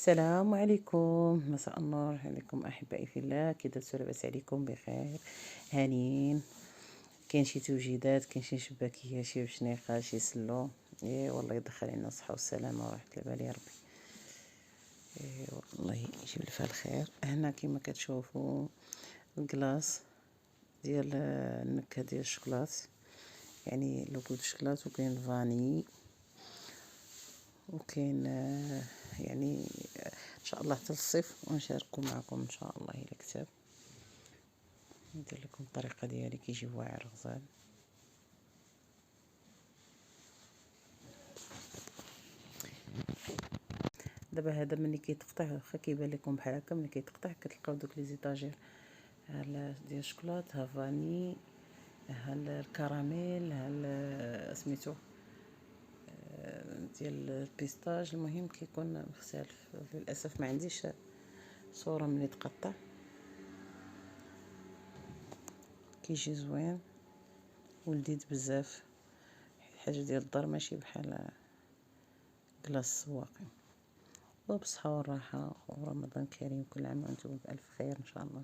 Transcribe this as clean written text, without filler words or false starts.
السلام عليكم، مساء النور عليكم احبائي في الله. كي درتو؟ لاباس عليكم؟ بخير هانيين؟ كاين شي توجيدات؟ كاين شي شباكيه، شي بشنيقه، شي سلو؟ ايه والله يدخل علينا الصحه والسلامه وراحه البال يا ربي. ايه والله يجيب لي فيها الخير. هنا كما كتشوفوا الكلاص ديال النكهه ديال الشوكولات، يعني لوكو دو شوكولات، وكاين الفاني، وكاين يعني ان شاء الله حتى الصيف ونشاركو معكم ان شاء الله الى كتاب. ندير لكم الطريقه ديالي كيجي واعر غزال. دابا هذا ملي كيتقطع واخا كيبان لكم بحال هكا، ملي كيتقطع كتلقاو دوك لي زيتاجير ها ديال الشوكولات، ها فاني، ها الكراميل، ها سميتو ديال البيستاج. المهم كيكون مختلف. للاسف ما عنديش صوره ملي تقطع. كيجي زوين ولذيذ بزاف، حاجه ديال الدار ماشي بحال كلاص السواقي. وبصحة والراحة، ورمضان كريم، كل عام وانتم بألف خير إن شاء الله.